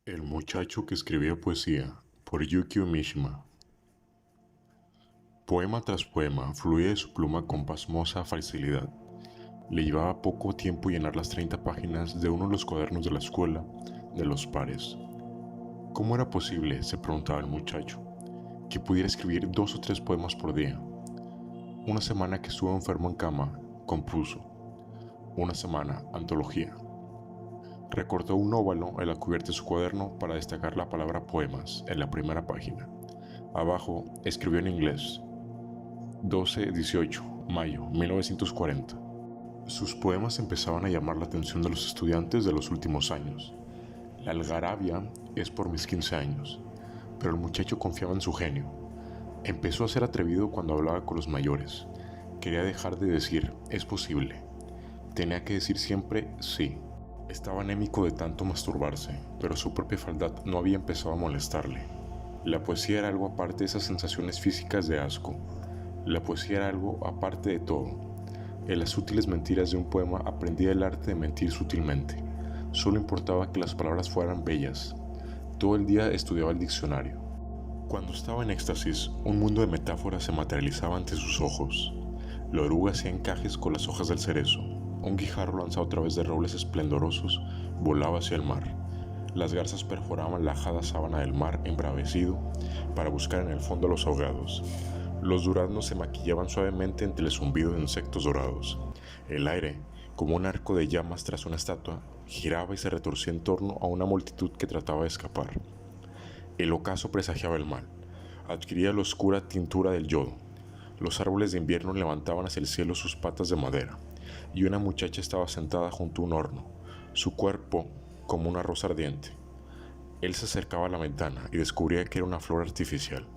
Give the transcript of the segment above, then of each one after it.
El muchacho que escribía poesía, por Yukio Mishima. Poema tras poema fluía de su pluma con pasmosa facilidad. Le llevaba poco tiempo llenar las 30 páginas de uno de los cuadernos de la escuela de los pares. ¿Cómo era posible, se preguntaba el muchacho, que pudiera escribir 2 o 3 poemas por día? Una semana que estuvo enfermo en cama, compuso. Una semana, antología. Recortó un óvalo en la cubierta de su cuaderno para destacar la palabra poemas en la primera página. Abajo escribió en inglés: 12-18 mayo 1940. Sus poemas empezaban a llamar la atención de los estudiantes de los últimos años. La algarabia es por mis 15 años, pero el muchacho confiaba en su genio. Empezó a ser atrevido cuando hablaba con los mayores. Quería dejar de decir es posible. Tenía que decir siempre sí. Estaba anémico de tanto masturbarse, pero su propia fealdad no había empezado a molestarle. La poesía era algo aparte de esas sensaciones físicas de asco. La poesía era algo aparte de todo. En las sutiles mentiras de un poema aprendía el arte de mentir sutilmente. Solo importaba que las palabras fueran bellas. Todo el día estudiaba el diccionario. Cuando estaba en éxtasis, un mundo de metáforas se materializaba ante sus ojos. La oruga hacía encajes con las hojas del cerezo. Un guijarro lanzado a través de robles esplendorosos volaba hacia el mar. Las garzas perforaban la ajada sábana del mar embravecido para buscar en el fondo a los ahogados. Los duraznos se maquillaban suavemente entre el zumbido de insectos dorados. El aire, como un arco de llamas tras una estatua, giraba y se retorcía en torno a una multitud que trataba de escapar. El ocaso presagiaba el mal. Adquiría la oscura tintura del yodo. Los árboles de invierno levantaban hacia el cielo sus patas de madera, y una muchacha estaba sentada junto a un horno, su cuerpo como una rosa ardiente. Él se acercaba a la ventana y descubría que era una flor artificial.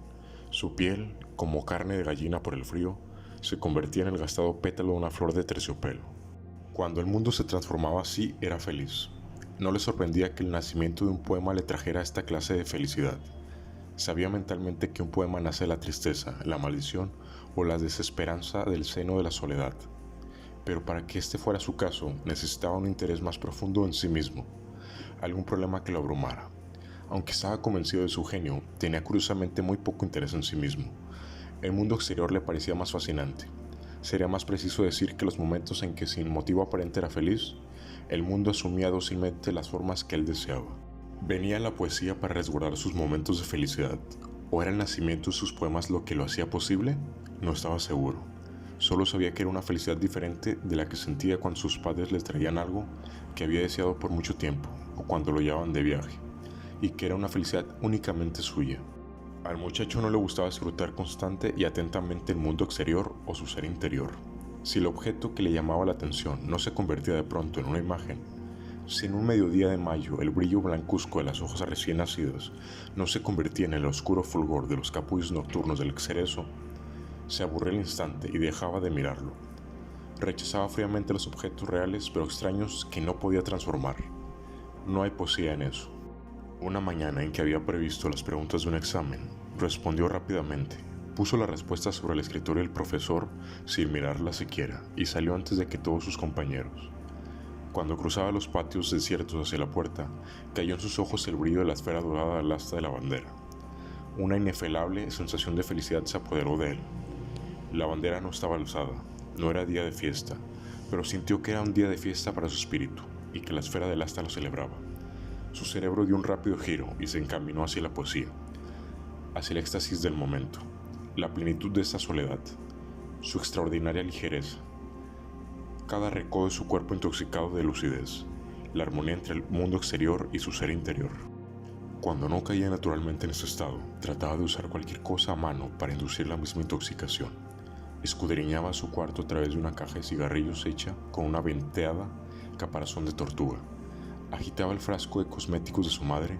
Su piel, como carne de gallina por el frío, se convertía en el gastado pétalo de una flor de terciopelo. Cuando el mundo se transformaba así, era feliz. No le sorprendía que el nacimiento de un poema le trajera esta clase de felicidad. Sabía mentalmente que un poema nace de la tristeza, la maldición o la desesperanza del seno de la soledad. Pero para que este fuera su caso, necesitaba un interés más profundo en sí mismo, algún problema que lo abrumara. Aunque estaba convencido de su genio, tenía curiosamente muy poco interés en sí mismo. El mundo exterior le parecía más fascinante. Sería más preciso decir que los momentos en que sin motivo aparente era feliz, el mundo asumía dócilmente las formas que él deseaba. ¿Venía la poesía para resguardar sus momentos de felicidad? ¿O era el nacimiento de sus poemas lo que lo hacía posible? No estaba seguro. Solo sabía que era una felicidad diferente de la que sentía cuando sus padres le traían algo que había deseado por mucho tiempo, o cuando lo llevaban de viaje, y que era una felicidad únicamente suya. Al muchacho no le gustaba disfrutar constante y atentamente el mundo exterior o su ser interior. Si el objeto que le llamaba la atención no se convertía de pronto en una imagen, si en un mediodía de mayo el brillo blancuzco de las hojas recién nacidas no se convertía en el oscuro fulgor de los capullos nocturnos del cerezo, se aburría al instante y dejaba de mirarlo. Rechazaba fríamente los objetos reales pero extraños que no podía transformar. No hay poesía en eso. Una mañana en que había previsto las preguntas de un examen, respondió rápidamente, puso la respuesta sobre el escritorio del profesor sin mirarla siquiera y salió antes de que todos sus compañeros. Cuando cruzaba los patios desiertos hacia la puerta, cayó en sus ojos el brillo de la esfera dorada del asta de la bandera. Una inefable sensación de felicidad se apoderó de él. La bandera no estaba alzada, no era día de fiesta, pero sintió que era un día de fiesta para su espíritu y que la esfera del asta lo celebraba. Su cerebro dio un rápido giro y se encaminó hacia la poesía, hacia el éxtasis del momento, la plenitud de esta soledad, su extraordinaria ligereza, cada recodo de su cuerpo intoxicado de lucidez, la armonía entre el mundo exterior y su ser interior. Cuando no caía naturalmente en ese estado, trataba de usar cualquier cosa a mano para inducir la misma intoxicación. Escudriñaba su cuarto a través de una caja de cigarrillos hecha con una venteada caparazón de tortuga. Agitaba el frasco de cosméticos de su madre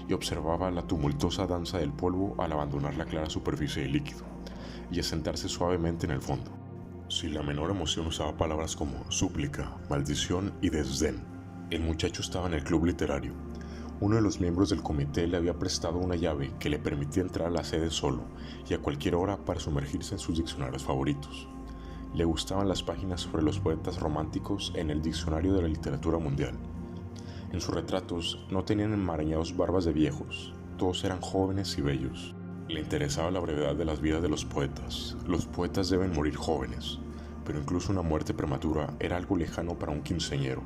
y observaba la tumultuosa danza del polvo al abandonar la clara superficie del líquido y asentarse suavemente en el fondo. Sin la menor emoción usaba palabras como súplica, maldición y desdén. El muchacho estaba en el club literario. Uno de los miembros del comité le había prestado una llave que le permitía entrar a la sede solo y a cualquier hora para sumergirse en sus diccionarios favoritos. Le gustaban las páginas sobre los poetas románticos en el Diccionario de la Literatura Mundial. En sus retratos no tenían enmarañados barbas de viejos, todos eran jóvenes y bellos. Le interesaba la brevedad de las vidas de los poetas. Los poetas deben morir jóvenes, pero incluso una muerte prematura era algo lejano para un quinceañero.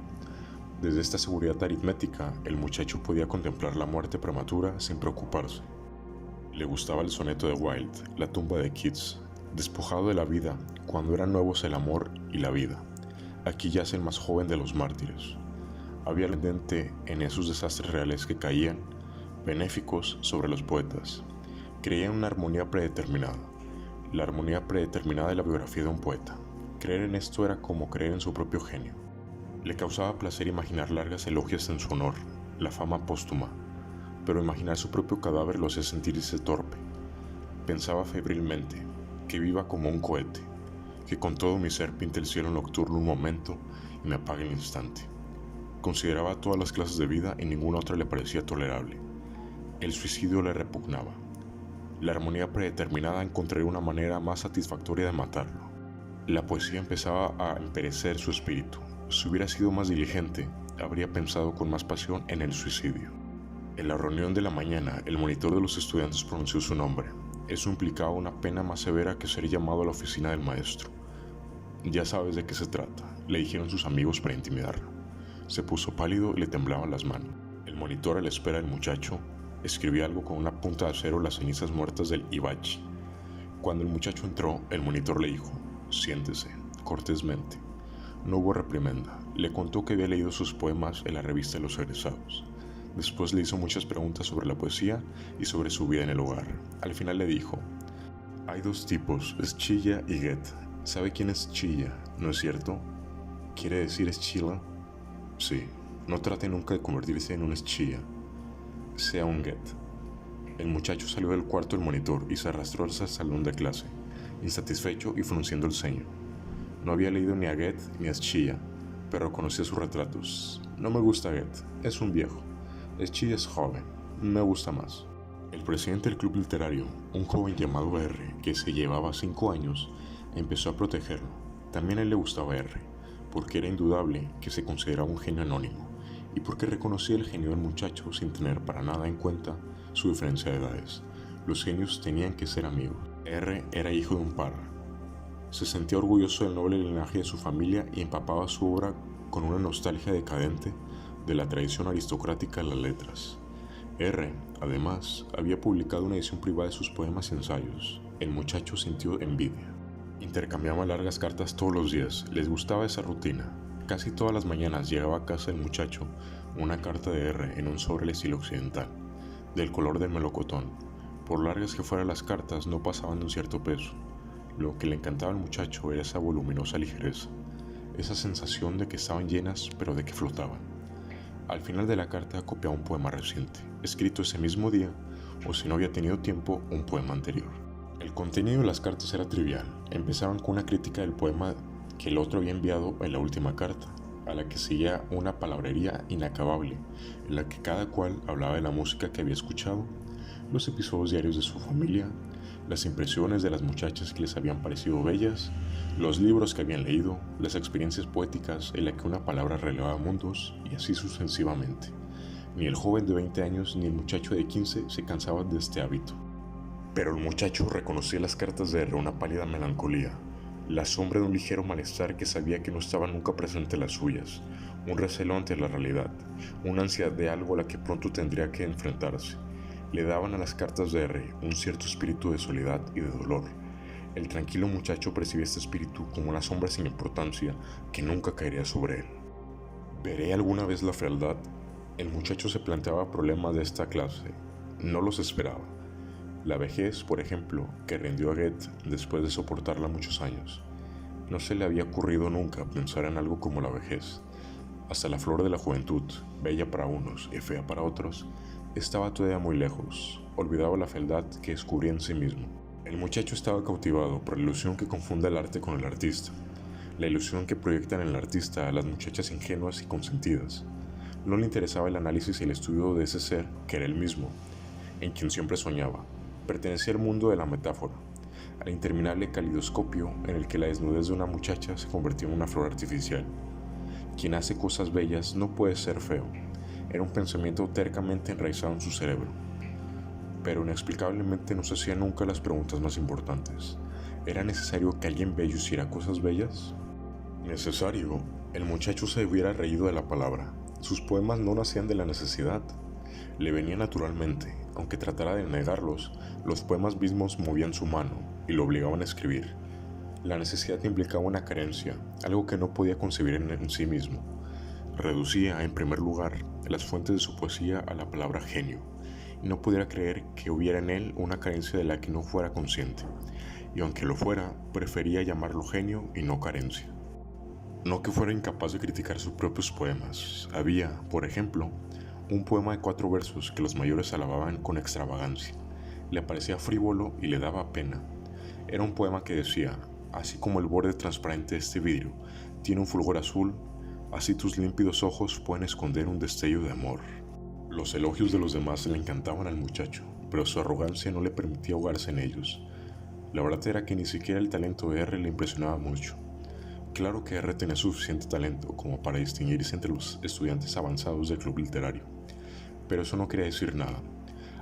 Desde esta seguridad aritmética, el muchacho podía contemplar la muerte prematura sin preocuparse. Le gustaba el soneto de Wilde, La tumba de Keats, despojado de la vida cuando eran nuevos el amor y la vida. Aquí yace el más joven de los mártires. Había lente en esos desastres reales que caían, benéficos, sobre los poetas. Creía en una armonía predeterminada, la armonía predeterminada de la biografía de un poeta. Creer en esto era como creer en su propio genio. Le causaba placer imaginar largas elogias en su honor, la fama póstuma, pero imaginar su propio cadáver lo hacía sentirse torpe. Pensaba febrilmente, que viva como un cohete, que con todo mi ser pinte el cielo nocturno un momento y me apague el instante. Consideraba todas las clases de vida y ninguna otra le parecía tolerable. El suicidio le repugnaba. La armonía predeterminada encontraría una manera más satisfactoria de matarlo. La poesía empezaba a emperecer su espíritu. Si hubiera sido más diligente, habría pensado con más pasión en el suicidio. En la reunión de la mañana, el monitor de los estudiantes pronunció su nombre. Eso implicaba una pena más severa que ser llamado a la oficina del maestro. Ya sabes de qué se trata, le dijeron sus amigos para intimidarlo. Se puso pálido y le temblaban las manos. El monitor, a la espera del muchacho, escribía algo con una punta de acero en las cenizas muertas del hibachi. Cuando el muchacho entró, el monitor le dijo: siéntese, cortésmente. No hubo reprimenda. Le contó que había leído sus poemas en la revista de los egresados. Después le hizo muchas preguntas sobre la poesía y sobre su vida en el hogar. Al final le dijo: hay dos tipos, Eschilla y Goethe. ¿Sabe quién es Eschilla, no es cierto? ¿Quiere decir Eschilla? Sí. No trate nunca de convertirse en un Eschilla. Sea un Goethe. El muchacho salió del cuarto del monitor y se arrastró hacia el salón de clase, insatisfecho y frunciendo el ceño. No había leído ni a Goethe ni a Eschilla, pero conocía sus retratos. No me gusta Goethe, es un viejo. Eschilla es joven, me gusta más. El presidente del club literario, un joven llamado R, que se llevaba 5 años, empezó a protegerlo. También a él le gustaba R, porque era indudable que se consideraba un genio anónimo, y porque reconocía el genio del muchacho sin tener para nada en cuenta su diferencia de edades. Los genios tenían que ser amigos. R era hijo de un parra. Se sentía orgulloso del noble linaje de su familia y empapaba su obra con una nostalgia decadente de la tradición aristocrática de las letras. R, además, había publicado una edición privada de sus poemas y ensayos. El muchacho sintió envidia. Intercambiaban largas cartas todos los días. Les gustaba esa rutina. Casi todas las mañanas llegaba a casa del muchacho una carta de R en un sobre al estilo occidental, del color del melocotón. Por largas que fueran las cartas, no pasaban de un cierto peso. Lo que le encantaba al muchacho era esa voluminosa ligereza, esa sensación de que estaban llenas pero de que flotaban. Al final de la carta copiaba un poema reciente, escrito ese mismo día, o si no había tenido tiempo, un poema anterior. El contenido de las cartas era trivial. Empezaban con una crítica del poema que el otro había enviado en la última carta, a la que seguía una palabrería inacabable, en la que cada cual hablaba de la música que había escuchado, los episodios diarios de su familia, las impresiones de las muchachas que les habían parecido bellas, los libros que habían leído, las experiencias poéticas en las que una palabra relevaba mundos, y así sucesivamente. Ni el joven de 20 años ni el muchacho de 15 se cansaban de este hábito. Pero el muchacho reconocía en las cartas de R una pálida melancolía, la sombra de un ligero malestar que sabía que no estaba nunca presente en las suyas, un recelo ante la realidad, una ansiedad de algo a la que pronto tendría que enfrentarse. Le daban a las cartas de R un cierto espíritu de soledad y de dolor. El tranquilo muchacho percibía este espíritu como una sombra sin importancia que nunca caería sobre él. ¿Veré alguna vez la fealdad? El muchacho se planteaba problemas de esta clase. No los esperaba. La vejez, por ejemplo, que rindió a Goethe después de soportarla muchos años. No se le había ocurrido nunca pensar en algo como la vejez. Hasta la flor de la juventud, bella para unos y fea para otros, estaba todavía muy lejos. Olvidaba la fealdad que descubría en sí mismo. El muchacho estaba cautivado por la ilusión que confunde el arte con el artista, la ilusión que proyectan en el artista a las muchachas ingenuas y consentidas. No le interesaba el análisis y el estudio de ese ser que era él mismo, en quien siempre soñaba. Pertenecía al mundo de la metáfora, al interminable calidoscopio en el que la desnudez de una muchacha se convirtió en una flor artificial. Quien hace cosas bellas no puede ser feo. Era un pensamiento tercamente enraizado en su cerebro, pero inexplicablemente no se hacía nunca las preguntas más importantes. ¿Era necesario que alguien bello hiciera cosas bellas? Necesario. El muchacho se hubiera reído de la palabra. Sus poemas no nacían de la necesidad. Le venía naturalmente. Aunque tratara de negarlos, los poemas mismos movían su mano y lo obligaban a escribir. La necesidad implicaba una carencia, algo que no podía concebir en sí mismo. Reducía, en primer lugar, las fuentes de su poesía a la palabra genio, y no pudiera creer que hubiera en él una carencia de la que no fuera consciente, y aunque lo fuera, prefería llamarlo genio y no carencia. No que fuera incapaz de criticar sus propios poemas. Había, por ejemplo, un poema de 4 versos que los mayores alababan con extravagancia. Le parecía frívolo y le daba pena. Era un poema que decía: así como el borde transparente de este vidrio tiene un fulgor azul, así tus límpidos ojos pueden esconder un destello de amor. Los elogios de los demás le encantaban al muchacho, pero su arrogancia no le permitía ahogarse en ellos. La verdad era que ni siquiera el talento de R le impresionaba mucho. Claro que R tenía suficiente talento como para distinguirse entre los estudiantes avanzados del club literario, pero eso no quería decir nada.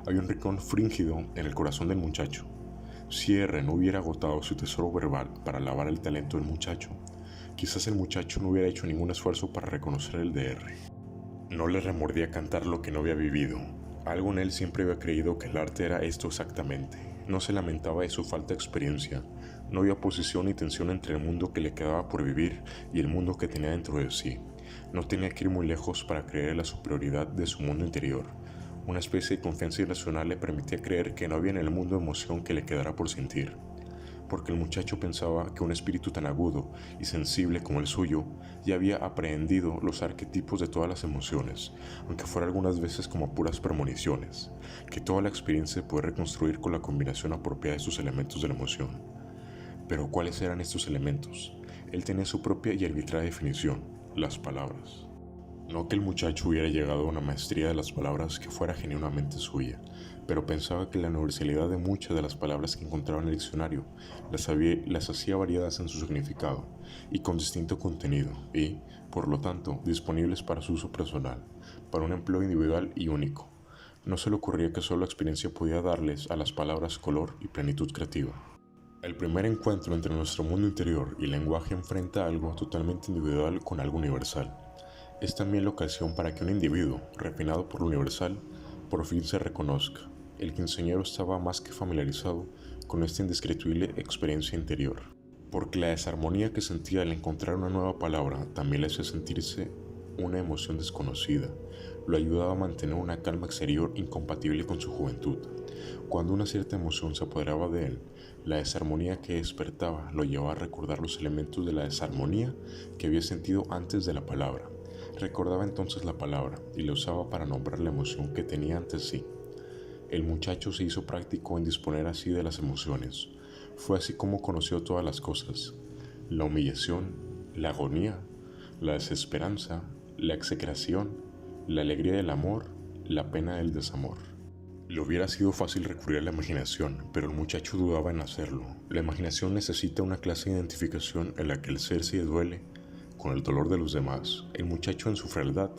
Había un rincón fríngido en el corazón del muchacho. Si R no hubiera agotado su tesoro verbal para alabar el talento del muchacho, quizás el muchacho no hubiera hecho ningún esfuerzo para reconocer el de R. No le remordía cantar lo que no había vivido. Algo en él siempre había creído que el arte era esto exactamente. No se lamentaba de su falta de experiencia. No había oposición ni tensión entre el mundo que le quedaba por vivir y el mundo que tenía dentro de sí. No tenía que ir muy lejos para creer en la superioridad de su mundo interior. Una especie de confianza irracional le permitía creer que no había en el mundo emoción que le quedara por sentir. Porque el muchacho pensaba que un espíritu tan agudo y sensible como el suyo ya había aprehendido los arquetipos de todas las emociones, aunque fuera algunas veces como puras premoniciones, que toda la experiencia se puede reconstruir con la combinación apropiada de sus elementos de la emoción. Pero ¿cuáles eran estos elementos? Él tenía su propia y arbitraria definición: las palabras. No que el muchacho hubiera llegado a una maestría de las palabras que fuera genuinamente suya, pero pensaba que la universalidad de muchas de las palabras que encontraba en el diccionario las hacía variadas en su significado y con distinto contenido y, por lo tanto, disponibles para su uso personal, para un empleo individual y único. No se le ocurría que solo la experiencia podía darles a las palabras color y plenitud creativa. El primer encuentro entre nuestro mundo interior y el lenguaje enfrenta algo totalmente individual con algo universal. Es también la ocasión para que un individuo, refinado por lo universal, por fin se reconozca. El quinceañero estaba más que familiarizado con esta indescriptible experiencia interior, porque la desarmonía que sentía al encontrar una nueva palabra también le hacía sentirse una emoción desconocida. Lo ayudaba a mantener una calma exterior incompatible con su juventud. Cuando una cierta emoción se apoderaba de él, la desarmonía que despertaba lo llevaba a recordar los elementos de la desarmonía que había sentido antes de la palabra. Recordaba entonces la palabra y la usaba para nombrar la emoción que tenía ante sí. El muchacho se hizo práctico en disponer así de las emociones. Fue así como conoció todas las cosas: la humillación, la agonía, la desesperanza, la execración, la alegría del amor, la pena del desamor. Le hubiera sido fácil recurrir a la imaginación, pero el muchacho dudaba en hacerlo. La imaginación necesita una clase de identificación en la que el ser se duele con el dolor de los demás. El muchacho en su frialdad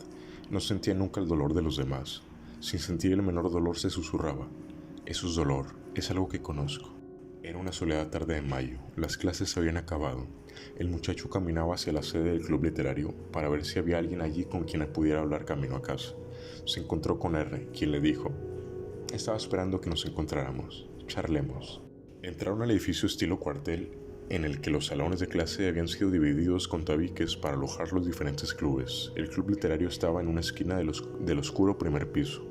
no sentía nunca el dolor de los demás. Sin sentir el menor dolor se susurraba: eso es dolor, es algo que conozco. Era una soleada tarde de mayo, las clases se habían acabado. El muchacho caminaba hacia la sede del club literario para ver si había alguien allí con quien pudiera hablar camino a casa. Se encontró con R, quien le dijo: estaba esperando que nos encontráramos, charlemos. Entraron al edificio estilo cuartel, en el que los salones de clase habían sido divididos con tabiques para alojar los diferentes clubes. El club literario estaba en una esquina del oscuro primer piso.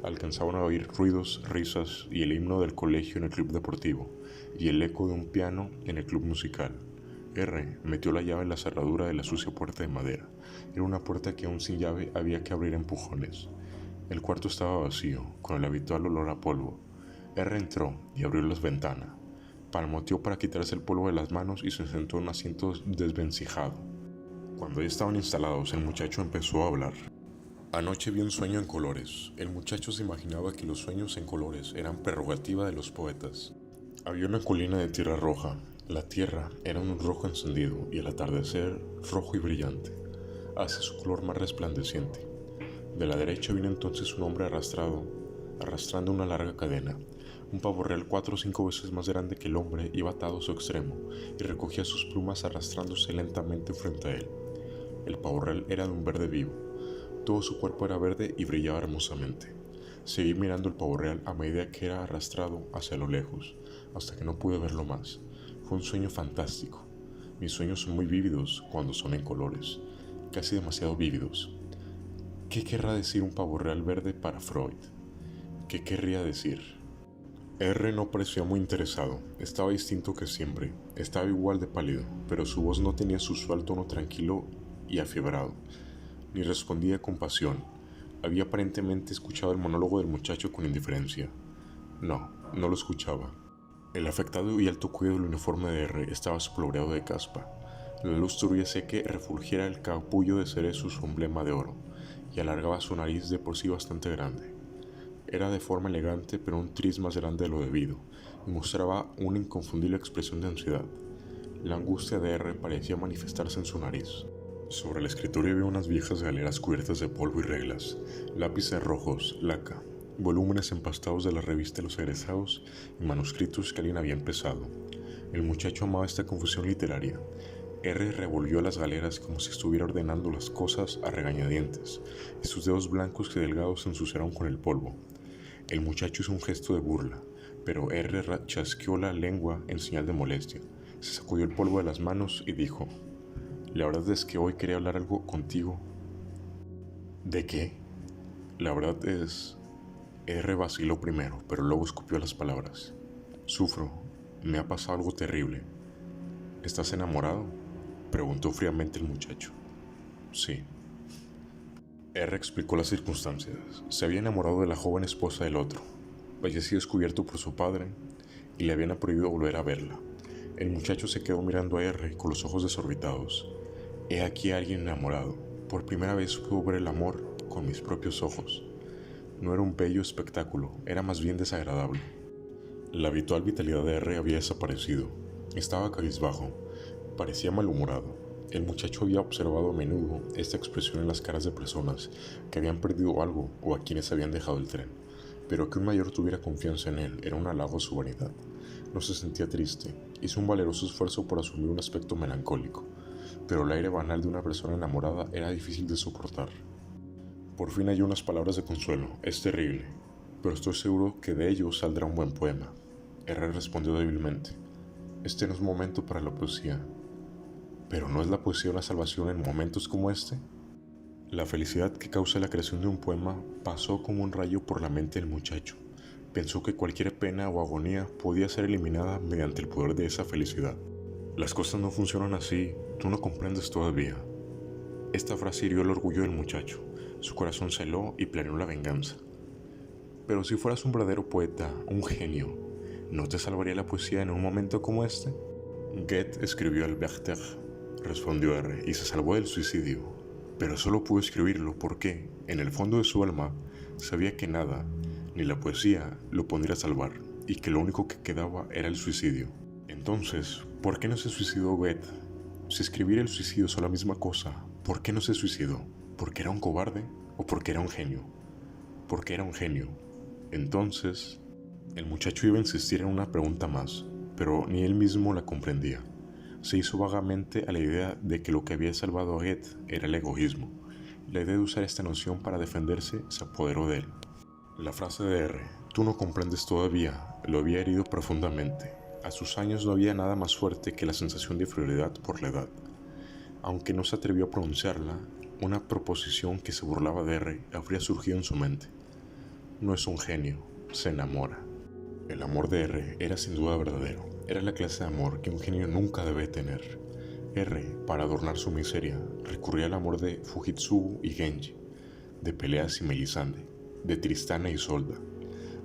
Alcanzaban a oír ruidos, risas y el himno del colegio en el club deportivo, y el eco de un piano en el club musical. R metió la llave en la cerradura de la sucia puerta de madera. Era una puerta que aún sin llave había que abrir a empujones. El cuarto estaba vacío, con el habitual olor a polvo. R entró y abrió las ventanas. Palmoteó para quitarse el polvo de las manos y se sentó en un asiento desvencijado. Cuando ya estaban instalados, el muchacho empezó a hablar. Anoche vi un sueño en colores. El muchacho se imaginaba que los sueños en colores eran prerrogativa de los poetas. Había una colina de tierra roja. La tierra era un rojo encendido y el atardecer rojo y brillante hace su color más resplandeciente. De la derecha vino entonces un hombre arrastrando una larga cadena. Un pavo real 4 o 5 veces más grande que el hombre iba atado a su extremo y recogía sus plumas arrastrándose lentamente frente a él. El pavo real era de un verde vivo. Todo su cuerpo era verde y brillaba hermosamente. Seguí mirando el pavo real a medida que era arrastrado hacia lo lejos, hasta que no pude verlo más. Fue un sueño fantástico. Mis sueños son muy vívidos cuando son en colores, casi demasiado vívidos. ¿Qué querrá decir un pavo real verde para Freud? ¿Qué querría decir? R no parecía muy interesado, estaba distinto que siempre, estaba igual de pálido, pero su voz no tenía su usual tono tranquilo y afiebrado, ni respondía con pasión. Había aparentemente escuchado el monólogo del muchacho con indiferencia. No lo escuchaba. El afectado y alto cuello del uniforme de R estaba sobreado de caspa. La luz turbia hacía que refulgiera el capullo de cerezo su emblema de oro, y alargaba su nariz de por sí bastante grande. Era de forma elegante, pero un tris más grande de lo debido, y mostraba una inconfundible expresión de ansiedad. La angustia de R parecía manifestarse en su nariz. Sobre el escritorio había unas viejas galeras cubiertas de polvo y reglas, lápices rojos, laca, volúmenes empastados de la revista de los egresados y manuscritos que alguien había empezado. El muchacho amaba esta confusión literaria. R revolvió las galeras como si estuviera ordenando las cosas a regañadientes, y sus dedos blancos y delgados se ensuciaron con el polvo. El muchacho hizo un gesto de burla, pero R chasqueó la lengua en señal de molestia. Se sacudió el polvo de las manos y dijo: «La verdad es que hoy quería hablar algo contigo». «¿De qué?» «La verdad es...» R vaciló primero, pero luego escupió las palabras. «Sufro. Me ha pasado algo terrible». «¿Estás enamorado?», preguntó fríamente el muchacho. «Sí». R explicó las circunstancias. Se había enamorado de la joven esposa del otro. Había sido descubierto por su padre y le habían prohibido volver a verla. El muchacho se quedó mirando a R con los ojos desorbitados. He aquí a alguien enamorado. Por primera vez pude ver el amor con mis propios ojos. No era un bello espectáculo, era más bien desagradable. La habitual vitalidad de R había desaparecido. Estaba cabizbajo, parecía malhumorado. El muchacho había observado a menudo esta expresión en las caras de personas que habían perdido algo o a quienes habían dejado el tren, pero que un mayor tuviera confianza en él era un halago a su vanidad. No se sentía triste, hizo un valeroso esfuerzo por asumir un aspecto melancólico, pero el aire banal de una persona enamorada era difícil de soportar. Por fin halló unas palabras de consuelo. «Es terrible, pero estoy seguro que de ello saldrá un buen poema». R respondió débilmente: «Este no es momento para la poesía». «¿Pero no es la poesía una salvación en momentos como este?». La felicidad que causa la creación de un poema pasó como un rayo por la mente del muchacho. Pensó que cualquier pena o agonía podía ser eliminada mediante el poder de esa felicidad. «Las cosas no funcionan así, tú no comprendes todavía». Esta frase hirió el orgullo del muchacho. Su corazón se heló y planeó la venganza. «Pero si fueras un verdadero poeta, un genio, ¿no te salvaría la poesía en un momento como este?». «Goethe escribió el Werther», respondió R, «y se salvó del suicidio. Pero solo pudo escribirlo porque, en el fondo de su alma, sabía que nada, ni la poesía, lo pondría a salvar, y que lo único que quedaba era el suicidio». Entonces, ¿por qué no se suicidó Goethe? Si escribir el suicidio son la misma cosa, ¿por qué no se suicidó? ¿Porque era un cobarde o porque era un genio? Porque era un genio. Entonces, el muchacho iba a insistir en una pregunta más, pero ni él mismo la comprendía. Se hizo vagamente a la idea de que lo que había salvado a Goethe era el egoísmo. La idea de usar esta noción para defenderse se apoderó de él. La frase de R, «tú no comprendes todavía», lo había herido profundamente. A sus años no había nada más fuerte que la sensación de inferioridad por la edad. Aunque no se atrevió a pronunciarla, una proposición que se burlaba de R habría surgido en su mente. No es un genio, se enamora. El amor de R era sin duda verdadero. Era la clase de amor que un genio nunca debe tener. R, para adornar su miseria, recurría al amor de Fujitsugu y Genji, de Peleas y Melisande, de Tristana y Isolda,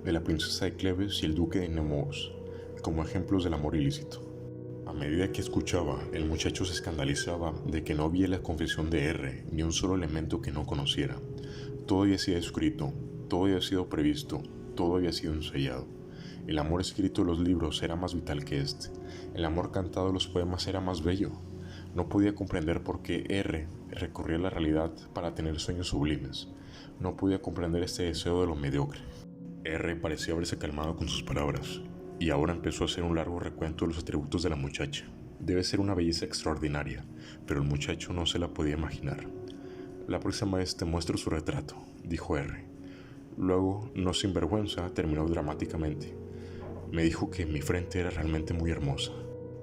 de la princesa de Cleves y el duque de Nemours, como ejemplos del amor ilícito. A medida que escuchaba, el muchacho se escandalizaba de que no había en la confesión de R ni un solo elemento que no conociera. Todo había sido escrito, todo había sido previsto, todo había sido ensayado. El amor escrito en los libros era más vital que este. El amor cantado en los poemas era más bello. No podía comprender por qué R recurría a la realidad para tener sueños sublimes, No podía comprender este deseo de lo mediocre. R parecía haberse calmado con sus palabras, y ahora empezó a hacer un largo recuento de los atributos de la muchacha. Debe ser una belleza extraordinaria, pero el muchacho no se la podía imaginar. La próxima vez te muestro su retrato, dijo R. Luego, no sin vergüenza, terminó dramáticamente. Me dijo que mi frente era realmente muy hermosa.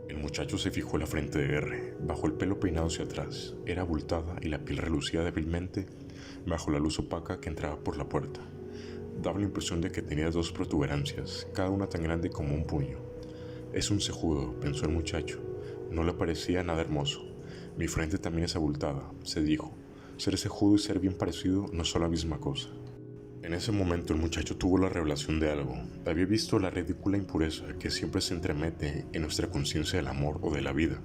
El muchacho se fijó en la frente de R, bajo el pelo peinado hacia atrás. Era abultada y la piel relucía débilmente bajo la luz opaca que entraba por la puerta. Daba la impresión de que tenía dos protuberancias, cada una tan grande como un puño. Es un cejudo, pensó el muchacho. No le parecía nada hermoso. Mi frente también es abultada, se dijo. Ser cejudo y ser bien parecido no son la misma cosa. En ese momento el muchacho tuvo la revelación de algo. Había visto la ridícula impureza que siempre se entremete en nuestra conciencia del amor o de la vida.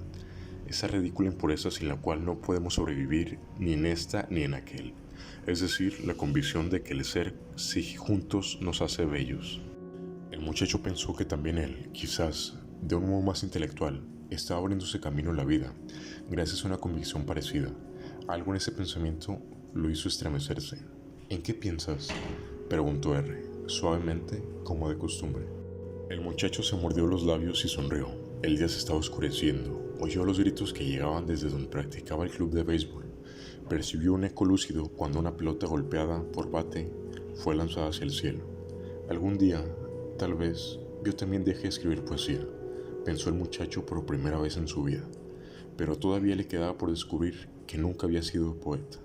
Esa ridícula impureza sin la cual no podemos sobrevivir ni en esta ni en aquel. Es decir, la convicción de que el ser si juntos nos hace bellos. El muchacho pensó que también él, quizás, de un modo más intelectual, estaba abriéndose camino en la vida, gracias a una convicción parecida. Algo en ese pensamiento lo hizo estremecerse. ¿En qué piensas?, preguntó R, suavemente, como de costumbre. El muchacho se mordió los labios y sonrió. El día se estaba oscureciendo. Oyó los gritos que llegaban desde donde practicaba el club de béisbol. Percibió un eco lúcido cuando una pelota golpeada por bate fue lanzada hacia el cielo. Algún día, tal vez, yo también deje de escribir poesía, pensó el muchacho por primera vez en su vida. Pero todavía le quedaba por descubrir que nunca había sido poeta.